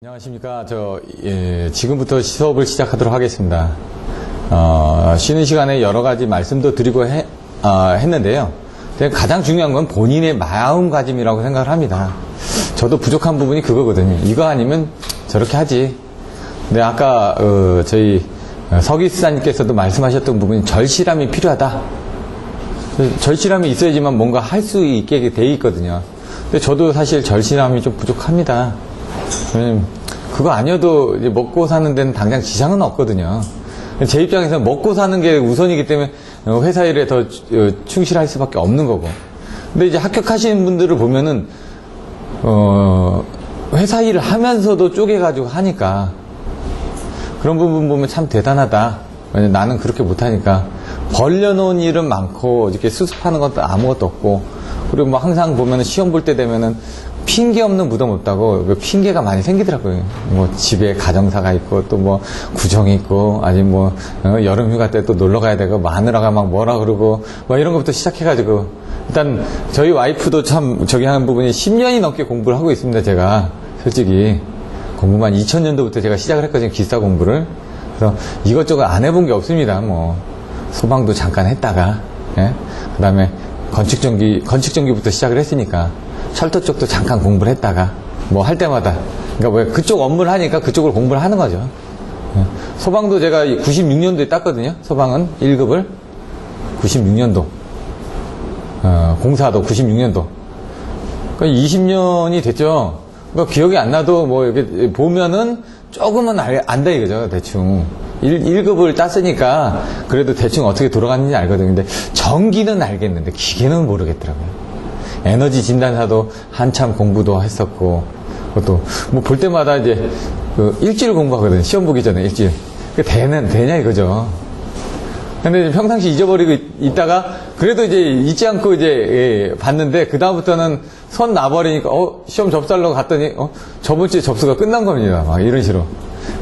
안녕하십니까. 지금부터 수업을 시작하도록 하겠습니다. 쉬는 시간에 여러 가지 말씀도 드리고 했는데요. 가장 중요한 건 본인의 마음가짐이라고 생각을 합니다. 저도 부족한 부분이 그거거든요. 이거 아니면 저렇게 하지. 근데 아까, 저희 서기스사님께서도 말씀하셨던 부분이 절실함이 필요하다. 절실함이 있어야지만 뭔가 할 수 있게 돼 있거든요. 근데 저도 사실 절실함이 좀 부족합니다. 그거 아니어도 이제 먹고 사는 데는 당장 지장은 없거든요. 제 입장에서는 먹고 사는 게 우선이기 때문에 회사 일에 더 충실할 수밖에 없는 거고. 근데 이제 합격하시는 분들을 보면은, 회사 일을 하면서도 쪼개가지고 하니까 그런 부분 보면 참 대단하다. 왜냐면 나는 그렇게 못하니까. 벌려놓은 일은 많고, 이렇게 수습하는 것도 아무것도 없고, 그리고 뭐 항상 보면은 시험 볼 때 되면은 핑계 없는 무덤 없다고 핑계가 많이 생기더라고요. 뭐 집에 가정사가 있고 또 뭐 구정이 있고 아니 뭐 여름 휴가 때 또 놀러 가야 되고 마누라가 막 뭐라 그러고 뭐 이런 것부터 시작해가지고 일단 저희 와이프도 참 저기 하는 부분이 10년이 넘게 공부를 하고 있습니다. 제가 솔직히 공부만 2000년도부터 제가 시작을 했거든요. 기사 공부를. 그래서 이것저것 안 해본 게 없습니다. 뭐 소방도 잠깐 했다가 예? 그 다음에 건축전기부터 시작을 했으니까 철도 쪽도 잠깐 공부를 했다가 뭐 할 때마다 그러니까 왜 그쪽 업무를 하니까 그쪽을 공부를 하는 거죠. 소방도 제가 96년도에 땄거든요. 소방은 1급을 96년도 공사도 96년도 그러니까 20년이 됐죠. 그러니까 기억이 안 나도 뭐 이렇게 보면은 조금은 안다 이거죠. 대충 1급을 땄으니까 그래도 대충 어떻게 돌아갔는지 알거든요. 근데 전기는 알겠는데 기계는 모르겠더라고요. 에너지 진단사도 한참 공부도 했었고, 그것도 뭐 볼 때마다 이제 일주일 공부하거든요. 시험 보기 전에 일주일. 되냐 이거죠. 근데 이제 평상시 잊어버리고 있다가 그래도 이제 잊지 않고 이제 봤는데 그다음부터는 선 나버리니까 시험 접수하려고 갔더니 저번 주에 접수가 끝난 겁니다. 막 이런 식으로.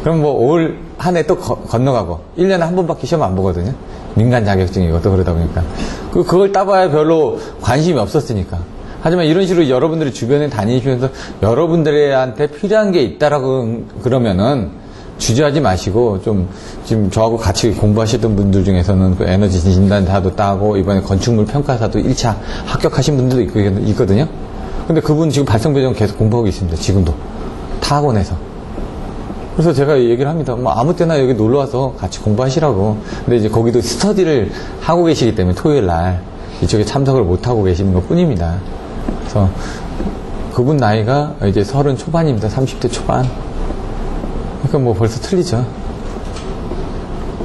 그럼 뭐 올 한 해 또 건너가고 1년에 한 번밖에 시험 안 보거든요. 민간 자격증이고 또 그러다 보니까 그걸 따봐야 별로 관심이 없었으니까. 하지만 이런 식으로 여러분들이 주변에 다니시면서 여러분들한테 필요한 게 있다라고 그러면은 주저하지 마시고 좀 지금 저하고 같이 공부하셨던 분들 중에서는 그 에너지 진단사도 따고 이번에 건축물 평가사도 1차 합격하신 분들도 있거든요. 근데 그분 지금 발성배정 계속 공부하고 있습니다. 지금도 타학원에서. 그래서 제가 얘기를 합니다. 뭐 아무 때나 여기 놀러와서 같이 공부하시라고. 근데 이제 거기도 스터디를 하고 계시기 때문에 토요일 날 이쪽에 참석을 못하고 계시는 것 뿐입니다. 그래서 그분 나이가 이제 30 초반입니다. 30대 초반. 그러니까 뭐 벌써 틀리죠.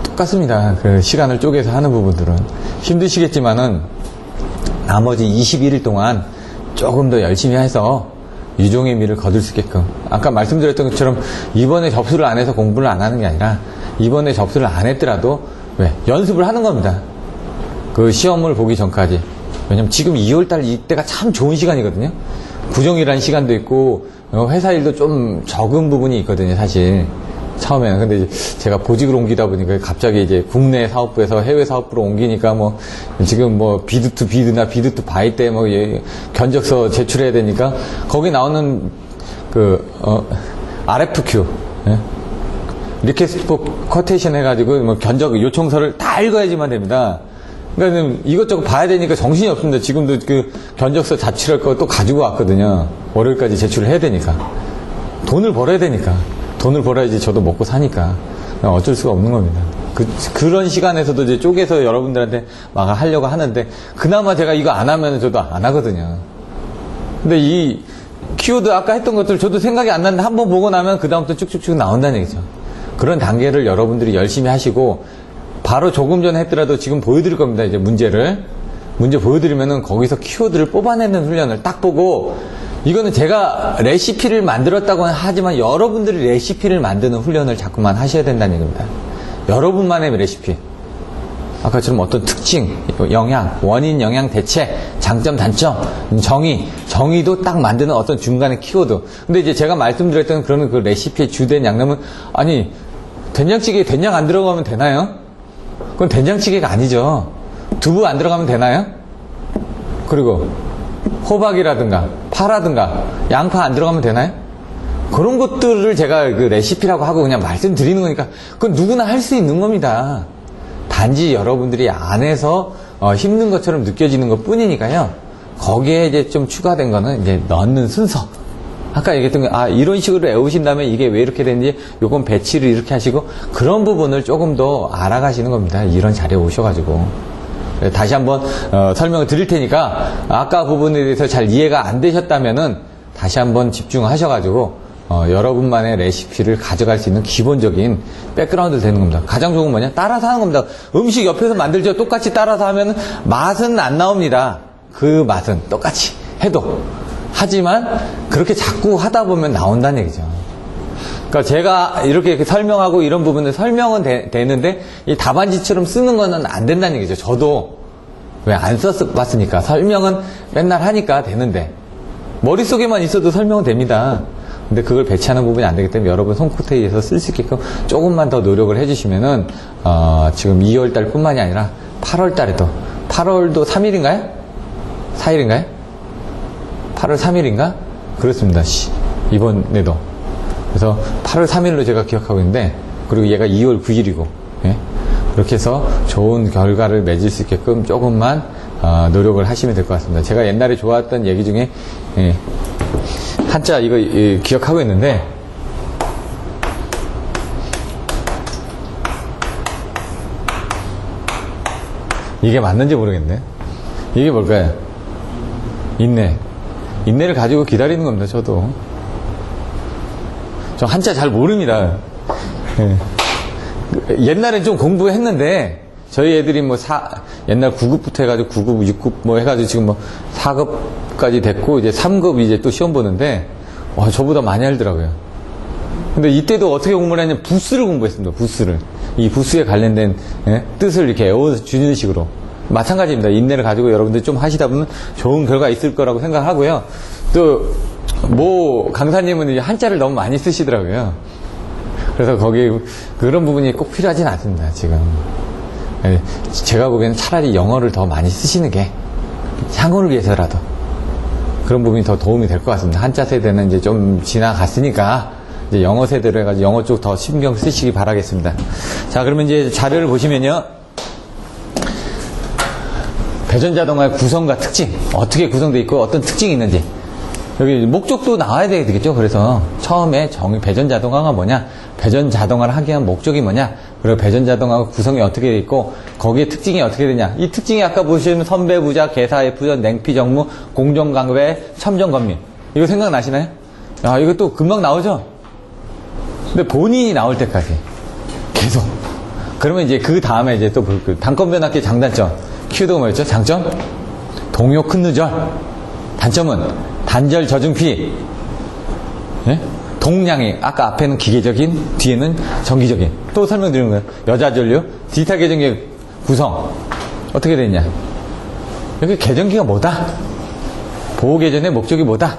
똑같습니다. 그 시간을 쪼개서 하는 부분들은. 힘드시겠지만은 나머지 21일 동안 조금 더 열심히 해서 유종의 미를 거둘 수 있게끔. 아까 말씀드렸던 것처럼 이번에 접수를 안 해서 공부를 안 하는 게 아니라 이번에 접수를 안 했더라도 연습을 하는 겁니다. 그 시험을 보기 전까지. 왜냐면 지금 2월달 이때가 참 좋은 시간이거든요. 구정이라는 시간도 있고 회사 일도 좀 적은 부분이 있거든요. 사실 처음에는. 근데 이제 제가 보직을 옮기다 보니까 갑자기 이제 국내 사업부에서 해외 사업부로 옮기니까 뭐 지금 뭐 비드 투 비드나 비드 투 바이 때 뭐 견적서 제출해야 되니까 거기 나오는 RFQ 리퀘스트 포 쿼테이션 해가지고 뭐 견적 요청서를 다 읽어야지만 됩니다. 그러니까 이것저것 봐야 되니까 정신이 없습니다. 지금도 그 견적서 자출할 거 또 가지고 왔거든요. 월요일까지 제출을 해야 되니까. 돈을 벌어야 되니까. 돈을 벌어야지 저도 먹고 사니까. 어쩔 수가 없는 겁니다. 그런 시간에서도 이제 쪼개서 여러분들한테 막 하려고 하는데, 그나마 제가 이거 안 하면 저도 안 하거든요. 근데 이 키워드 아까 했던 것들 저도 생각이 안 나는데 한번 보고 나면 그다음부터 쭉쭉쭉 나온다는 얘기죠. 그런 단계를 여러분들이 열심히 하시고, 바로 조금 전에 했더라도 지금 보여드릴 겁니다. 이제 문제 보여드리면은 거기서 키워드를 뽑아내는 훈련을 딱 보고, 이거는 제가 레시피를 만들었다고 하지만 여러분들이 레시피를 만드는 훈련을 자꾸만 하셔야 된다는 얘기입니다. 여러분만의 레시피. 아까처럼 어떤 특징, 영향, 원인, 영향, 대체, 장점, 단점, 정의도 딱 만드는 어떤 중간의 키워드. 근데 이제 제가 말씀드렸던 그런 그 레시피의 주된 양념은, 아니, 된장찌개에 된장 안 들어가면 되나요? 그건 된장찌개가 아니죠. 두부 안 들어가면 되나요? 그리고 호박이라든가 파라든가 양파 안 들어가면 되나요? 그런 것들을 제가 그 레시피라고 하고 그냥 말씀드리는 거니까 그건 누구나 할 수 있는 겁니다. 단지 여러분들이 안에서 힘든 것처럼 느껴지는 것 뿐이니까요. 거기에 이제 좀 추가된 거는 이제 넣는 순서. 아까 얘기했던 게, 이런 식으로 애우신 다음에 이게 왜 이렇게 됐는지, 요건 배치를 이렇게 하시고, 그런 부분을 조금 더 알아가시는 겁니다. 이런 자리에 오셔가지고. 다시 한번, 설명을 드릴 테니까, 아까 부분에 대해서 잘 이해가 안 되셨다면은, 다시 한번 집중하셔가지고, 여러분만의 레시피를 가져갈 수 있는 기본적인 백그라운드를 되는 겁니다. 가장 좋은 건 뭐냐? 따라서 하는 겁니다. 음식 옆에서 만들죠. 똑같이 따라서 하면 맛은 안 나옵니다. 그 맛은 똑같이 해도. 하지만 그렇게 자꾸 하다 보면 나온다는 얘기죠. 그러니까 제가 이렇게 설명하고 이런 부분을 설명은 되는데 이 답안지처럼 쓰는 거는 안 된다는 얘기죠. 저도 왜 안 써봤으니까. 설명은 맨날 하니까 되는데 머릿속에만 있어도 설명은 됩니다. 근데 그걸 배치하는 부분이 안 되기 때문에 여러분 손코테이에서 쓸 수 있게끔 조금만 더 노력을 해주시면은 지금 2월달 뿐만이 아니라 8월달에도 8월도 3일인가요? 4일인가요? 8월 3일인가? 그렇습니다. 이번에도. 그래서 8월 3일로 제가 기억하고 있는데, 그리고 얘가 2월 9일이고, 예? 그렇게 해서 좋은 결과를 맺을 수 있게끔 조금만 노력을 하시면 될 것 같습니다. 제가 옛날에 좋아했던 얘기 중에, 예, 한자 이거 기억하고 있는데, 이게 맞는지 모르겠네. 이게 뭘까요? 인내. 인내를 가지고 기다리는 겁니다, 저도. 저 한자 잘 모릅니다. 예. 옛날엔 좀 공부했는데, 저희 애들이 뭐 옛날 9급부터 해가지고 9급, 6급 뭐 해가지고 지금 뭐 4급까지 됐고, 이제 3급 이제 또 시험 보는데, 와, 저보다 많이 알더라고요. 근데 이때도 어떻게 공부를 했냐면, 부스를 공부했습니다, 부스를. 이 부스에 관련된, 예? 뜻을 이렇게 외워주는 식으로. 마찬가지입니다. 인내를 가지고 여러분들 좀 하시다 보면 좋은 결과 있을 거라고 생각하고요. 또, 강사님은 이제 한자를 너무 많이 쓰시더라고요. 그래서 거기 그런 부분이 꼭 필요하진 않습니다, 지금. 제가 보기에는 차라리 영어를 더 많이 쓰시는 게 향후를 위해서라도 그런 부분이 더 도움이 될 것 같습니다. 한자 세대는 이제 좀 지나갔으니까 이제 영어 세대로 해가지고 영어 쪽 더 신경 쓰시기 바라겠습니다. 자, 그러면 이제 자료를 보시면요. 배전자동화의 구성과 특징, 어떻게 구성되어 있고 어떤 특징이 있는지 여기 목적도 나와야 되겠죠. 그래서 처음에 배전자동화가 뭐냐, 배전자동화를 하기 위한 목적이 뭐냐, 그리고 배전자동화가 구성이 어떻게 되어 있고 거기에 특징이 어떻게 되냐. 이 특징이 아까 보시면 선배, 부자, 개사, F전, 냉피, 정무, 공정관계, 첨정검민, 이거 생각나시나요? 이것도 금방 나오죠. 근데 본인이 나올 때까지 계속. 그러면 이제 그 다음에 이제 또 단건변압기 장단점. 키워드가 뭐였죠? 장점? 동요 큰 누절. 단점은 단절 저중피. 예? 동량이. 아까 앞에는 기계적인, 뒤에는 정기적인. 또 설명드리는 거예요. 여자 전류, 디지털 계정기 구성. 어떻게 되냐? 여기 계정기가 뭐다? 보호 계전의 목적이 뭐다?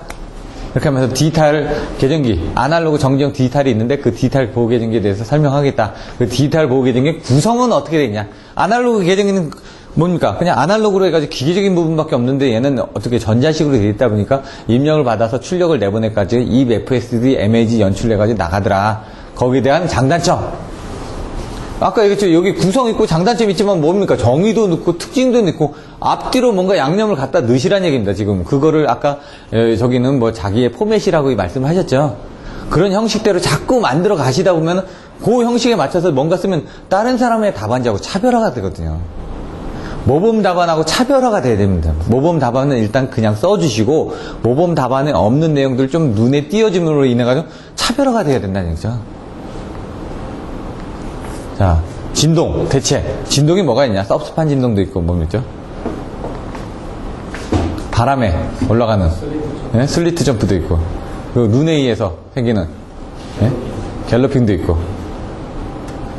이렇게 하면서 디지털 계정기, 아날로그 정지형 디지털이 있는데 그 디지털 보호 계정기에 대해서 설명하겠다. 그 디지털 보호 계정기 구성은 어떻게 되냐? 아날로그 계정기는 뭡니까? 그냥 아날로그로 해가지고 기계적인 부분밖에 없는데 얘는 어떻게 전자식으로 되어 있다 보니까 입력을 받아서 출력을 내보내까지 이 FSD, MAG 연출해가지고 나가더라. 거기에 대한 장단점. 아까 얘기했죠. 여기 구성 있고 장단점 있지만 뭡니까? 정의도 넣고 특징도 넣고 앞뒤로 뭔가 양념을 갖다 넣으시란 얘기입니다. 지금 그거를 아까 저기는 뭐 자기의 포맷이라고 말씀을 하셨죠. 그런 형식대로 자꾸 만들어 가시다 보면 그 형식에 맞춰서 뭔가 쓰면 다른 사람의 답안지하고 차별화가 되거든요. 모범 답안하고 차별화가 돼야 됩니다. 모범 답안은 일단 그냥 써주시고 모범 답안에 없는 내용들 좀 눈에 띄어짐으로 인해 가지고 차별화가 돼야 된다는 얘기죠. 자, 진동, 대체. 진동이 뭐가 있냐? 섭습한 진동도 있고, 뭡니까? 바람에 올라가는, 예? 슬리트 점프도 있고, 그리고 눈에 의해서 생기는, 예? 갤러핑도 있고,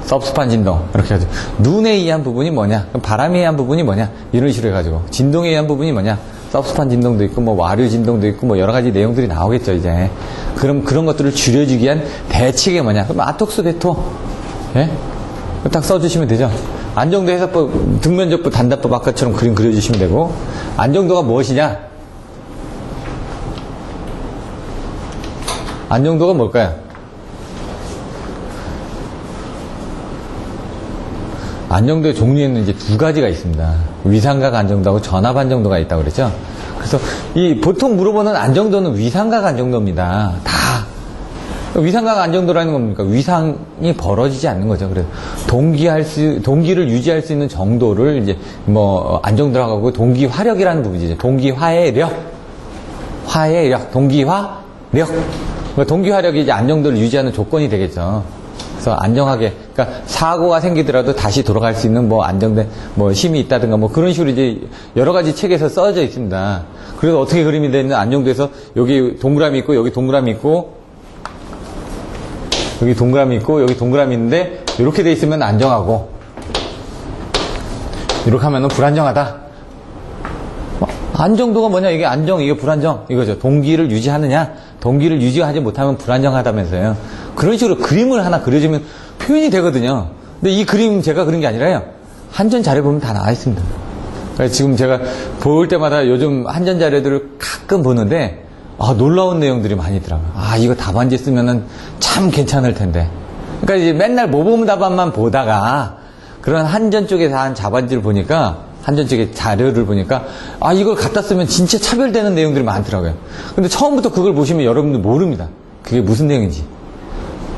섭습한 진동. 이렇게 해가지고, 눈에 의한 부분이 뭐냐? 그럼 바람에 의한 부분이 뭐냐? 이런 식으로 해가지고, 진동에 의한 부분이 뭐냐? 섭습한 진동도 있고, 뭐, 와류 진동도 있고, 뭐, 여러 가지 내용들이 나오겠죠, 이제. 그럼 그런 것들을 줄여주기 위한 대책이 뭐냐? 그럼 아톡스 베토. 예? 딱 써주시면 되죠. 안정도 해석법, 등면적법, 단답법 아까처럼 그림 그려주시면 되고, 안정도가 무엇이냐? 안정도가 뭘까요? 안정도의 종류에는 이제 두 가지가 있습니다. 위상각 안정도하고 전압 안정도가 있다고 그랬죠. 그래서 이 보통 물어보는 안정도는 위상각 안정도입니다. 다. 위상각 안정도라는 겁니까? 위상이 벌어지지 않는 거죠. 그래서 동기를 유지할 수 있는 정도를 이제 뭐 안정도라고 하고, 동기 화력이라는 부분이죠. 동기 화해력, 동기화력. 동기 화력이 이제 안정도를 유지하는 조건이 되겠죠. 그래서 안정하게, 그러니까 사고가 생기더라도 다시 돌아갈 수 있는 뭐 안정된 뭐 힘이 있다든가 뭐 그런 식으로 이제 여러 가지 책에서 써져 있습니다. 그래서 어떻게 그림이 되는 안정도에서 여기 동그라미 있고 여기 동그라미 있고 여기 동그라미 있고 여기 동그라미 있는데 이렇게 돼 있으면 안정하고 이렇게 하면은 불안정하다. 안정도가 뭐냐? 이게 안정, 이게 불안정 이거죠. 동기를 유지하느냐? 동기를 유지하지 못하면 불안정하다면서요. 그런 식으로 그림을 하나 그려주면 표현이 되거든요. 근데 이 그림 제가 그린 게 아니라요. 한전 자료 보면 다 나와 있습니다. 그래서 지금 제가 볼 때마다 요즘 한전 자료들을 가끔 보는데 놀라운 내용들이 많이 있더라고요. 이거 답안지 쓰면은 참 괜찮을 텐데. 그러니까 이제 맨날 모범 답안만 보다가 그런 한전 쪽에서 한 답안지를 보니까, 한전 쪽의 자료를 보니까 이걸 갖다 쓰면 진짜 차별되는 내용들이 많더라고요. 근데 처음부터 그걸 보시면 여러분들 모릅니다. 그게 무슨 내용인지.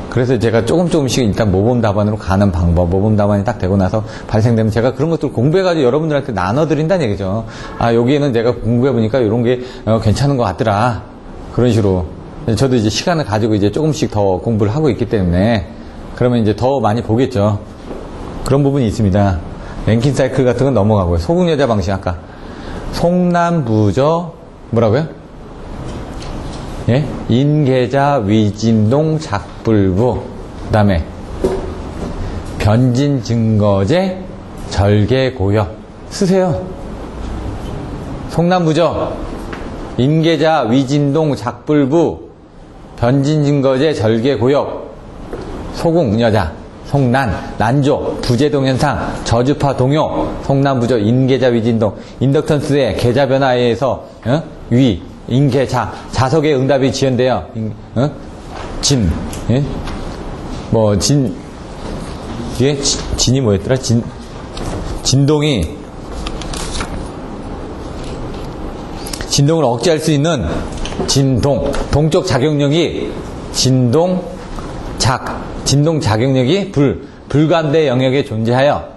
그래서 제가 조금씩 일단 모범 답안으로 가는 방법, 모범 답안이 딱 되고 나서 발생되면 제가 그런 것들을 공부해가지고 여러분들한테 나눠드린다는 얘기죠. 여기에는 내가 공부해보니까 이런 게 괜찮은 것 같더라. 그런 식으로. 저도 이제 시간을 가지고 이제 조금씩 더 공부를 하고 있기 때문에 그러면 이제 더 많이 보겠죠. 그런 부분이 있습니다. 랭킨 사이클 같은 건 넘어가고요. 소극여자 방식 아까 송남부저 뭐라고요? 예? 인계자 위진동 작불부, 그 다음에 변진증거제 절개고역 쓰세요. 송남부저, 인계자 위진동 작불부, 변진증거제 절개고역, 소극여자, 송난, 난조, 부재동현상, 저주파 동요, 송남부저, 인계자 위진동, 인덕턴스의 계자 변화에 의해서 위, 인계자, 자석의 응답이 지연돼요. 진, 예? 뭐 진, 뒤에 진이 뭐였더라? 진동을 억제할 수 있는 진동, 동적 작용력이 진동 작용력이 불감대 영역에 존재하여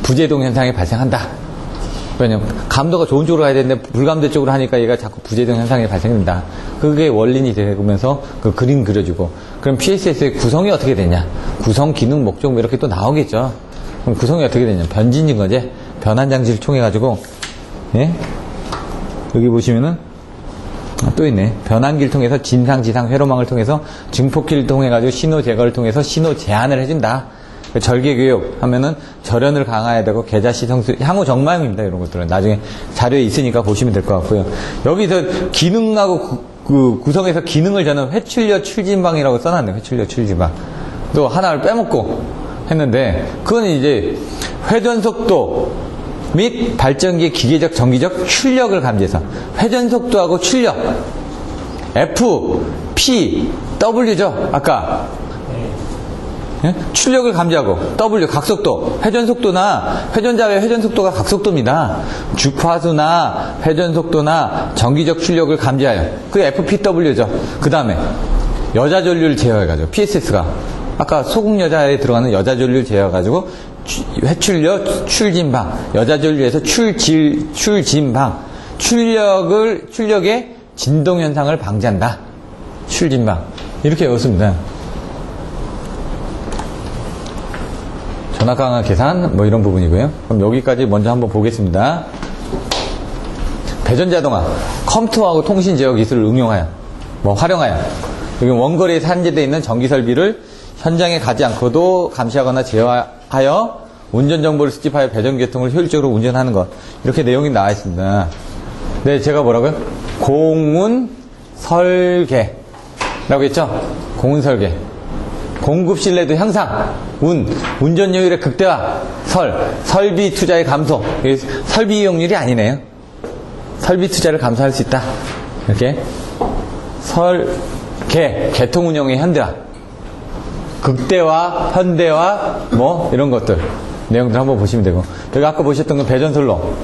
부재동 현상이 발생한다. 왜냐면 감도가 좋은 쪽으로 가야 되는데 불감대 쪽으로 하니까 얘가 자꾸 부재동 현상이 발생된다. 그게 원린이 되면서 그 그림 그려주고, 그럼 PSS의 구성이 어떻게 되냐? 구성, 기능, 목적 뭐 이렇게 또 나오겠죠. 그럼 구성이 어떻게 되냐? 변진증거제, 변환장치를 통해 가지고, 예? 여기 보시면은 또 있네. 변환기를 통해서 진상, 지상, 회로망을 통해서 증폭기를 통해 가지고 신호 제거를 통해서 신호 제한을 해준다. 절개교육 하면은 절연을 강화해야 되고, 계자시성수, 향후 정마입니다. 이런 것들은 나중에 자료에 있으니까 보시면 될 것 같고요. 여기서 기능하고 구성에서 기능을 저는 회출력 출진방이라고 써놨네요. 회출력 출진방. 또 하나를 빼먹고 했는데, 그건 이제 회전속도 및 발전기의 기계적, 정기적 출력을 감지해서, 회전속도하고 출력, F, P, W죠. 아까 예? 출력을 감지하고, W, 각속도, 회전속도나 회전자의 회전속도가 각속도입니다. 주파수나 회전속도나 정기적 출력을 감지하여, 그 FPW죠. 그 다음에 여자전류를 제어해가지고, PSS가 아까 소극여자에 들어가는 여자전류를 제어해가지고 회출력 출진방, 여자전류에서 출진방, 출력의 진동현상을 방지한다. 출진방. 이렇게 외웠습니다. 전압 강화 계산, 뭐 이런 부분이고요. 그럼 여기까지 먼저 한번 보겠습니다. 배전자동화, 컴퓨터하고 통신 제어 기술을 응용하여, 활용하여, 여기 원거리에 산재되어 있는 전기 설비를 현장에 가지 않고도 감시하거나 제어하여 운전 정보를 수집하여 배전 계통을 효율적으로 운전하는 것. 이렇게 내용이 나와 있습니다. 네, 제가 뭐라고요? 공운 설계라고 했죠? 공운 설계. 공급 신뢰도 향상, 운전 효율의 극대화, 설비 투자의 감소. 설비 이용률이 아니네요. 설비 투자를 감소할 수 있다. 이렇게 개통 운영의 현대화. 극대화, 현대화, 뭐, 이런 것들. 내용들 한번 보시면 되고. 제가 아까 보셨던 건 배전솔로.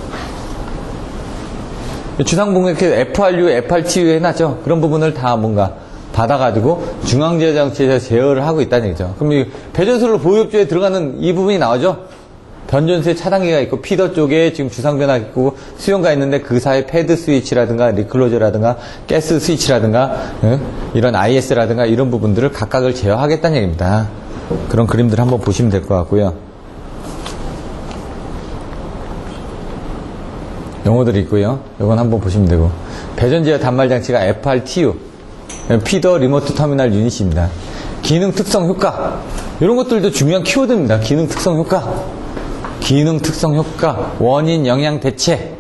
주상복합 이렇게 FRU, FRTU 해놨죠? 그런 부분을 다 뭔가 받아가지고 중앙제어 장치에서 제어를 하고 있다는 얘기죠. 그럼 이 배전솔로 보유업조에 들어가는 이 부분이 나오죠? 변전수의 차단기가 있고, 피더 쪽에 지금 주상변화 있고, 수용가 있는데 그 사이에 패드 스위치라든가, 리클로저라든가, 가스 스위치라든가, 이런 IS라든가, 이런 부분들을 각각을 제어하겠다는 얘기입니다. 그런 그림들 한번 보시면 될 것 같고요. 용어들이 있고요. 이건 한번 보시면 되고. 배전제어 단말장치가 FRTU, 피더 리모트 터미널 유닛입니다. 기능 특성 효과. 이런 것들도 중요한 키워드입니다. 기능 특성 효과. 기능 특성 효과, 원인, 영향, 대체,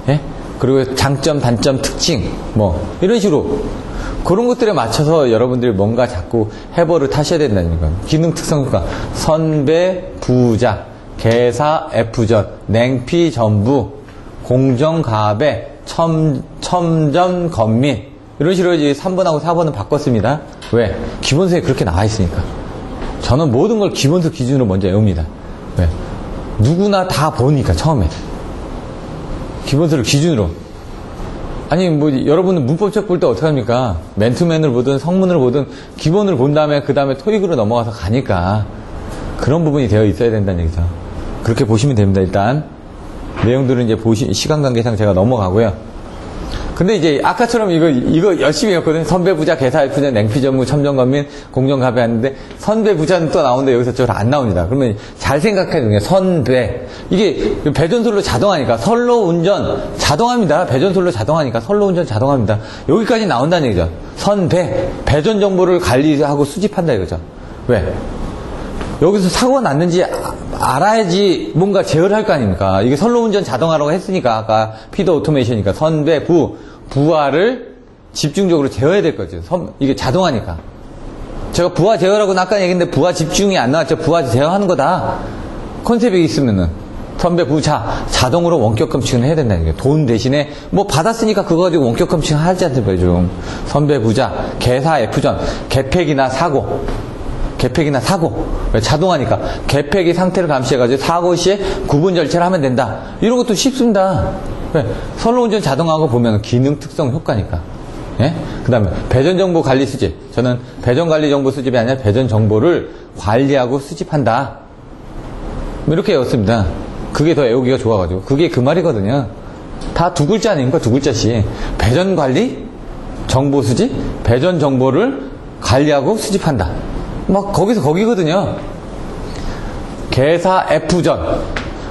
예? 그리고 장점, 단점, 특징, 뭐 이런 식으로 그런 것들에 맞춰서 여러분들이 뭔가 자꾸 해버를 타셔야 된다는 건. 기능 특성 효과, 선배, 부자, 개사, F전, 냉피, 전부, 공정, 가배, 첨전, 건민, 이런 식으로 이제 3번하고 4번은 바꿨습니다. 왜? 기본서에 그렇게 나와 있으니까. 저는 모든 걸 기본서 기준으로 먼저 외웁니다. 왜? 누구나 다 보니까 처음에 기본서를 기준으로. 아니 뭐 여러분은 문법책 볼 때 어떻게 합니까? 맨투맨을 보든 성문을 보든 기본을 본 다음에 그 다음에 토익으로 넘어가서 가니까 그런 부분이 되어 있어야 된다는 얘기죠. 그렇게 보시면 됩니다. 일단 내용들은 이제 시간 관계상 제가 넘어가고요. 근데 이제 아까처럼 이거 열심히 했거든요. 선배, 부자, 개사, F전, 냉피, 전무, 첨전, 건민, 공정, 가배 하는데 선배, 부자는 또 나오는데 여기서 저를 안 나옵니다. 그러면 잘 생각해 주세요. 선배. 이게 배전솔로 자동하니까 선로 운전 자동합니다. 배전솔로 자동하니까 선로 운전 자동합니다. 여기까지 나온다는 얘기죠. 선배. 배전 정보를 관리하고 수집한다 이거죠. 왜? 여기서 사고가 났는지 알아야지 뭔가 제어를 할 거 아닙니까? 이게 선로 운전 자동화라고 했으니까 아까 피더 오토메이션이니까 선배, 부하를 집중적으로 제어해야 될 거죠. 이게 자동화니까. 제가 부하 제어라고 아까 얘기했는데 부하 집중이 안 나왔죠. 부하 제어하는 거다. 컨셉이 있으면은 선배, 부자 자동으로 원격 검침을 해야 된다는 거예요. 돈 대신에 뭐 받았으니까 그거 가지고 원격 검침 하지 않습니까? 좀 선배, 부자, 개사, F전, 개폐기나 사고. 왜? 자동화니까. 개폐기 상태를 감시해가지고 사고 시에 구분 절차를 하면 된다. 이런 것도 쉽습니다. 왜? 선로 운전 자동화하고 보면 기능 특성 효과니까. 예? 그 다음에 배전 정보 관리 수집. 저는 배전 관리 정보 수집이 아니라 배전 정보를 관리하고 수집한다. 이렇게 외웠습니다. 그게 더 외우기가 좋아가지고. 그게 그 말이거든요. 다 두 글자 아닙니까? 두 글자씩. 배전 관리, 정보 수집, 배전 정보를 관리하고 수집한다. 막 거기서 거기거든요. 개사 F전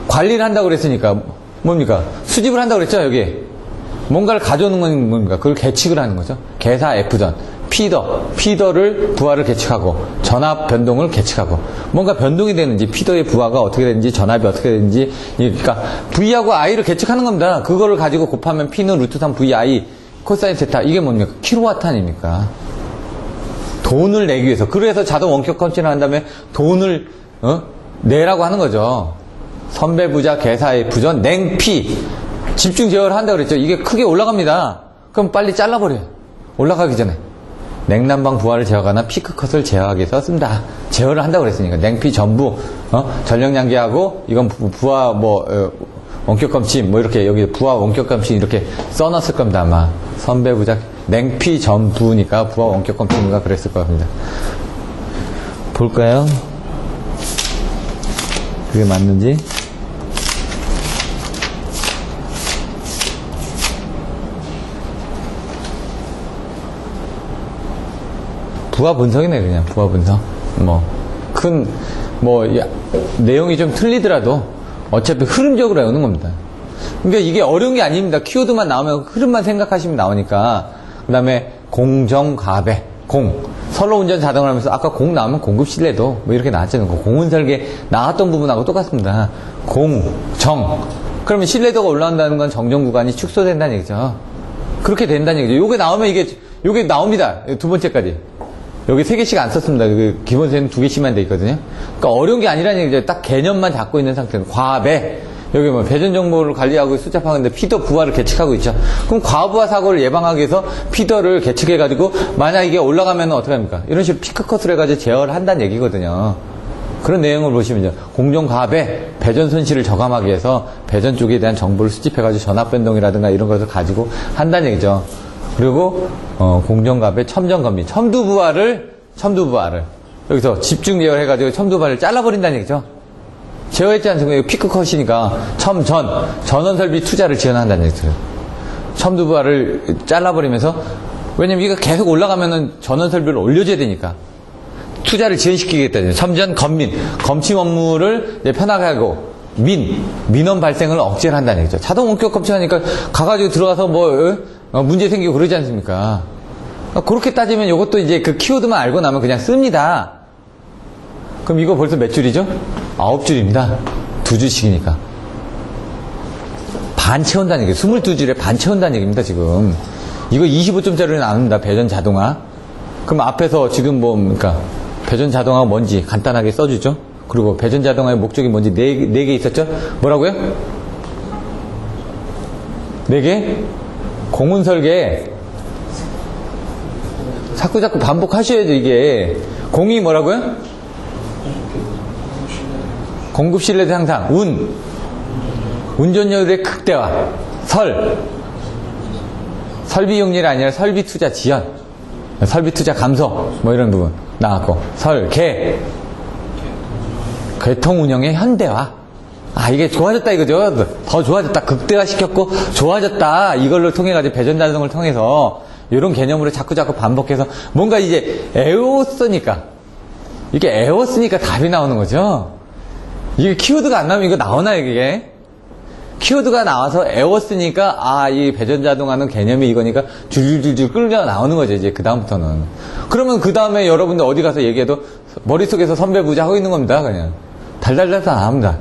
관리를 한다고 그랬으니까 뭡니까? 수집을 한다고 그랬죠. 여기 뭔가를 가져오는 건 뭡니까? 그걸 계측을 하는 거죠. 개사 F전 피더를 부하를 계측하고 전압 변동을 계측하고 뭔가 변동이 되는지 피더의 부하가 어떻게 되는지 전압이 어떻게 되는지 그러니까 V하고 I를 계측하는 겁니다. 그거를 가지고 곱하면 P는 루트 3 VI 코사인 세타 이게 뭡니까? 킬로와트 아닙니까? 돈을 내기 위해서. 그래서 자동 원격 검침을 한 다음에 돈을 내라고 하는 거죠. 선배, 부자, 개사의 부전, 냉피 집중 제어를 한다고 그랬죠. 이게 크게 올라갑니다. 그럼 빨리 잘라버려요. 올라가기 전에. 냉난방 부하를 제어하거나 피크컷을 제어하기 위해서 쓴다. 제어를 한다고 그랬으니까. 냉피 전부 전력 낭비하고 이건 부하 원격 검침 이렇게 여기 부하 원격 검침 이렇게 써놨을 겁니다. 아마 선배, 부자, 냉피 전부니까 부하 원격 검침인가 그랬을 것 같습니다. 볼까요? 그게 맞는지? 부하 분석이네 그냥 부하 분석. 내용이 좀 틀리더라도 어차피 흐름적으로 외우는 겁니다. 그러니까 이게 어려운 게 아닙니다. 키워드만 나오면 흐름만 생각하시면 나오니까. 그 다음에 공정가배, 선로 운전 자동을 하면서 아까 공 나오면 공급 신뢰도 이렇게 나왔잖아요. 공은 설계 나왔던 부분하고 똑같습니다. 그러면 신뢰도가 올라간다는 건 정정 구간이 축소된다는 얘기죠. 그렇게 된다는 얘기죠. 요게 나오면 요게 나옵니다. 두 번째까지. 여기 3개씩 안 썼습니다. 기본서에는 2개씩만 돼 있거든요. 그러니까 어려운 게 아니라는 얘기죠. 딱 개념만 잡고 있는 상태는 과배. 여기 뭐 배전 정보를 관리하고 수집하는데 피더 부하를 계측하고 있죠. 그럼 과부하 사고를 예방하기 위해서 피더를 계측해가지고 만약 이게 올라가면 어떻게 합니까? 이런 식으로 피크컷을 해가지고 제어를 한다는 얘기거든요. 그런 내용을 보시면요. 공정과압에 배전 손실을 저감하기 위해서 배전 쪽에 대한 정보를 수집해가지고 전압 변동이라든가 이런 것을 가지고 한다는 얘기죠. 그리고 공정과압의 첨전검민, 첨두부하를 여기서 집중 제어해가지고 첨두부하를 잘라버린다는 얘기죠. 제어했지 않습니까? 이거 피크컷이니까 전원 설비 투자를 지원한다는 얘기죠. 첨두부하를 잘라버리면서, 왜냐면 이거 계속 올라가면은 전원 설비를 올려줘야 되니까 투자를 지연시키겠다는 첨전 검민, 검침 업무를 편하게 하고 민원 발생을 억제를 한다는 얘기죠. 자동 원격 검침하니까 가가지고 들어가서 문제 생기고 그러지 않습니까? 그렇게 따지면 이것도 이제 그 키워드만 알고 나면 그냥 씁니다. 그럼 이거 벌써 몇 줄이죠? 9줄입니다. 2줄씩이니까. 반 채운다는 얘기예요. 22줄에 반 채운다는 얘기입니다, 지금. 이거 25점짜리는 나눕니다. 배전 자동화. 그럼 앞에서 지금 그러니까 배전 자동화가 뭔지 간단하게 써주죠. 그리고 배전 자동화의 목적이 뭔지 네 개 있었죠? 뭐라고요? 4개? 공운 설계. 자꾸 반복하셔야죠, 이게. 공이 뭐라고요? 공급 신뢰도 향상, 운전율의 극대화, 설비 용률이 아니라 설비 투자 지연, 설비 투자 감소, 이런 부분 나왔고, 교통 운영의 현대화. 이게 좋아졌다 이거죠. 더 좋아졌다. 극대화 시켰고, 좋아졌다. 이걸로 통해가지고 배전 자동을 통해서, 이런 개념으로 자꾸 반복해서, 뭔가 이제 애웠으니까 답이 나오는 거죠. 이게 키워드가 안 나오면 이거 나오나요, 이게? 키워드가 나와서 애웠으니까, 이 배전 자동화는 개념이 이거니까 줄줄줄줄 끌려 나오는 거죠, 이제 그다음부터는. 그러면 그 다음에 여러분들 어디 가서 얘기해도 머릿속에서 선배부자 하고 있는 겁니다, 그냥. 달달달 다 나옵니다.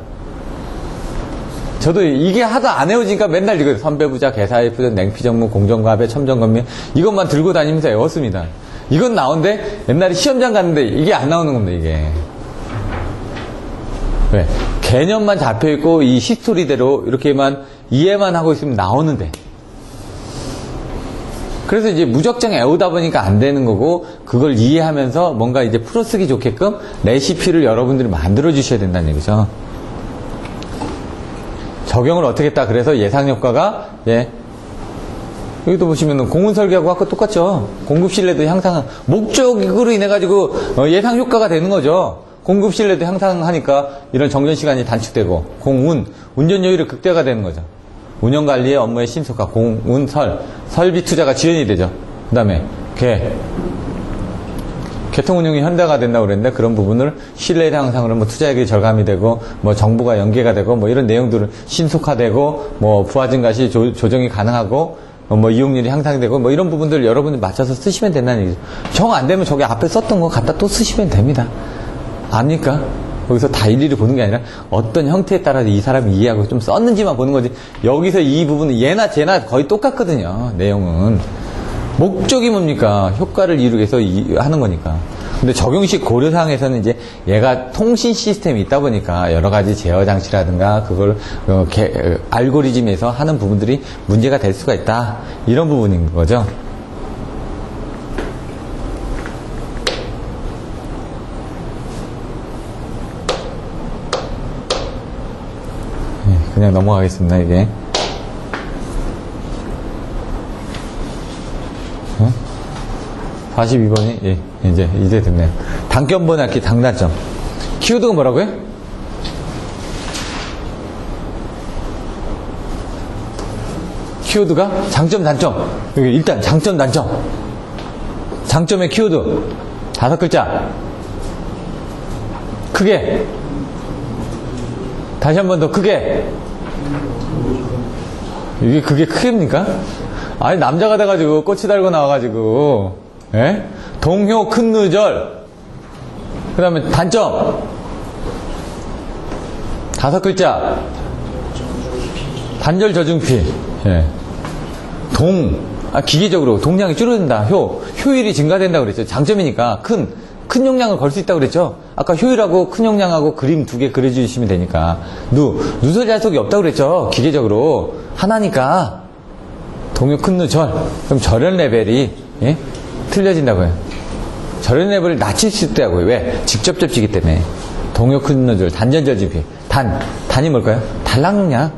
저도 이게 하도 안 외워지니까 맨날 이거 선배부자, 개사의 표준, 냉피전무, 공정과압의 첨전검민 이것만 들고 다니면서 외웠습니다. 이건 나오는데 옛날에 시험장 갔는데 이게 안 나오는 겁니다, 이게. 왜? 개념만 잡혀있고 이 히스토리대로 이렇게만 이해만 하고 있으면 나오는데, 그래서 이제 무적정 애우다 보니까 안 되는 거고, 그걸 이해하면서 뭔가 이제 풀어쓰기 좋게끔 레시피를 여러분들이 만들어 주셔야 된다는 얘기죠. 적용을 어떻게 했다. 그래서 예상효과가, 여기도 보시면은 공운 설계하고 아까 똑같죠. 공급 신뢰도 향상, 목적으로 인해가지고 예상효과가 되는 거죠. 공급 신뢰도 향상하니까 이런 정전 시간이 단축되고, 운전 여유를 극대화가 되는 거죠. 운영관리의 업무의 신속화, 설비 투자가 지연이 되죠. 그 다음에 교통운용이 현대화가 된다고 그랬는데, 그런 부분을 신뢰 향상으로 투자액이 절감이 되고, 정보가 연계가 되고, 이런 내용들을 신속화되고, 부하 증가시 조정이 가능하고, 이용률이 향상이 되고, 이런 부분들 여러분들 맞춰서 쓰시면 된다는 얘기죠. 정 안 되면 저기 앞에 썼던 거 갖다 또 쓰시면 됩니다. 압니까? 거기서 다 일일이 보는 게 아니라 어떤 형태에 따라서 이 사람이 이해하고 좀 썼는지만 보는 거지. 여기서 이 부분은 얘나 쟤나 거의 똑같거든요. 내용은. 목적이 뭡니까? 효과를 이루기 위해서 하는 거니까. 근데 적용식 고려사항에서는 이제 얘가 통신 시스템이 있다 보니까 여러 가지 제어 장치라든가 그걸 알고리즘에서 하는 부분들이 문제가 될 수가 있다. 이런 부분인 거죠. 그냥 넘어가겠습니다, 이게. 42번이, 이제 됐네요. 단점 번역기 장단점. 키워드가 뭐라고요? 키워드가 장점, 단점. 여기 일단 장점, 단점. 장점의 키워드. 5글자. 크게. 다시 한 번 더 크게. 이게 그게 크게입니까? 아니, 남자가 돼가지고 꽃이 달고 나와가지고, 동효 큰 누절. 그 다음에 단점. 5글자. 단절 저중피. 기계적으로 동량이 줄어든다. 효율이 증가된다 그랬죠. 장점이니까. 큰 용량을 걸 수 있다고 그랬죠? 아까 효율하고 큰 용량하고 그림 2개 그려주시면 되니까. 누설자속이 없다고 그랬죠? 기계적으로. 하나니까. 동요 큰 누절. 그럼 절연 레벨이, 예? 틀려진다고요. 절연 레벨을 낮출 수 있다고요. 왜? 직접 접지기 때문에. 동요 큰 누절, 단전절 집히. 단이 뭘까요? 단락 용량.